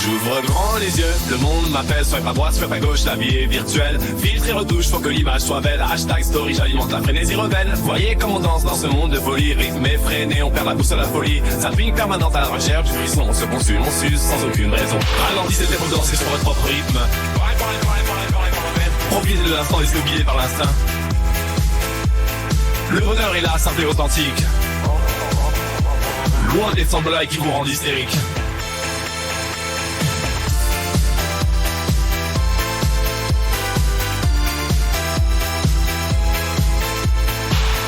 J'ouvre grand les yeux, le monde m'appelle, swipe à droite, swipe à gauche, la vie est virtuelle. Filtre et retouche, faut que l'image soit belle. Hashtag story, j'alimente la frénésie rebelle. Voyez comme on danse dans ce monde de folie. Rythme effréné, on perd la boussole à la folie. Zapping permanente à la recherche du frisson. On se consume, on s'use sans aucune raison. Ralentissez le tempo, dansez sur votre propre rythme. Profitez de l'instant, laissez-vous guider par l'instinct. Le bonheur est là, simple et authentique. Loin des semblables qui vous rendent hystérique.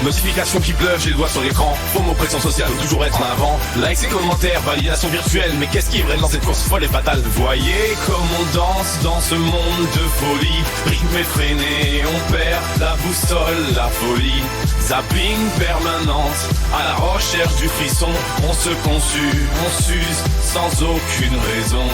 Notification qui pleuve, j'ai le doigt sur l'écran. Forme pression sociale, faut toujours être en avant. Likes et commentaires, validation virtuelle. Mais qu'est-ce qui est vrai dans cette course folle et fatale? Voyez comme on danse dans ce monde de folie. Rythme effréné, on perd la boussole, la folie. Zapping permanente, à la recherche du frisson. On se consume, on s'use, sans aucune raison.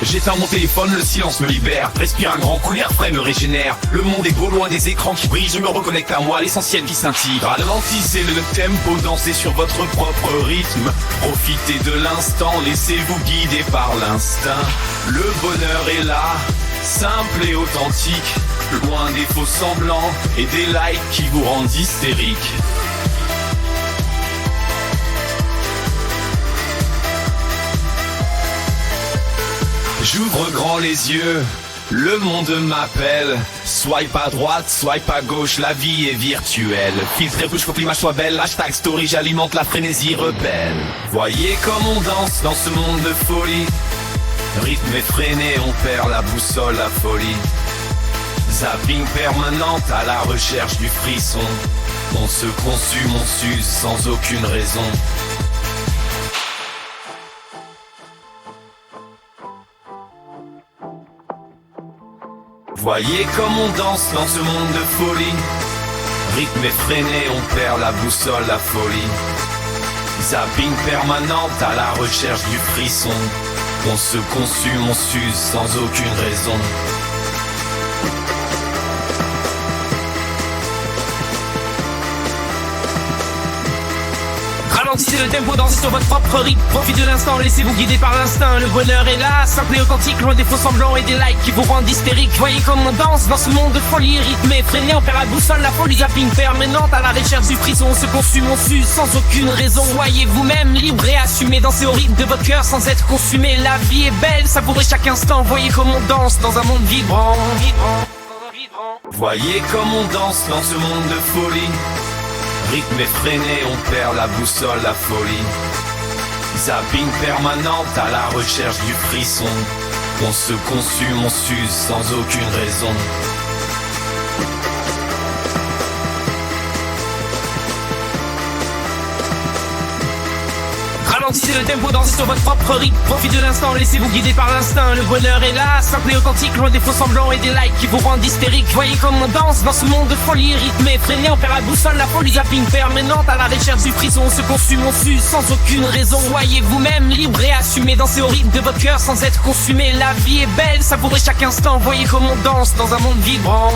J'éteins mon téléphone, le silence me libère. Respire un grand coup, l'air frais me régénère. Le monde est beau loin des écrans qui brillent. Je me reconnecte à moi, l'essentiel qui scintille. Ralentissez le tempo, dansez sur votre propre rythme. Profitez de l'instant, laissez-vous guider par l'instinct. Le bonheur est là, simple et authentique. Loin des faux semblants et des likes qui vous rendent hystérique. J'ouvre grand les yeux, le monde m'appelle. Swipe à droite, swipe à gauche, la vie est virtuelle. Filtre et bouche, faut que l'image soit belle. Hashtag story, j'alimente la frénésie rebelle. Voyez comme on danse dans ce monde de folie. Rythme effréné, on perd la boussole, la folie. Zapping permanente à la recherche du frisson. On se consume, on s'use sans aucune raison. Voyez comme on danse dans ce monde de folie. Rythme effréné, on perd la boussole, la folie. Zapping permanente à la recherche du frisson. On se consume, on s'use sans aucune raison. Ralentissez le tempo, dansez sur votre propre rythme. Profitez de l'instant, laissez-vous guider par l'instinct. Le bonheur est là, simple et authentique, loin des faux semblants et des likes qui vous rendent hystérique. Voyez comme on danse dans ce monde de folie. Rythme effréné, on perd la boussole, la folie. Zapping permanente à la recherche du frisson. On se consume, on s'use sans aucune raison. Soyez vous-même libre et assumez. Dansez au rythme de votre cœur sans être consumé. La vie est belle, savourez chaque instant. Voyez comme on danse dans un monde vibrant. Voyez comme on danse dans ce monde de folie. Rythme effréné, on perd la boussole, la folie. Zapping permanente à la recherche du frisson. On se consume, on s'use sans aucune raison. Ralentissez le tempo, dansez sur votre propre rythme. Profitez de l'instant, laissez-vous guider par l'instinct. Le bonheur est là, simple et authentique, loin des faux semblants et des likes qui vous rendent hystérique. Voyez comme on danse dans ce monde de folie. Rythme effréné, on perd la boussole, la folie. Zapping permanente à la recherche du frisson. On se consume, on s'use sans aucune raison. Soyez vous-même libre et assumez. Dansez au rythme de votre cœur sans être consumé. La vie est belle, savourez chaque instant. Voyez comme on danse dans un monde vibrant.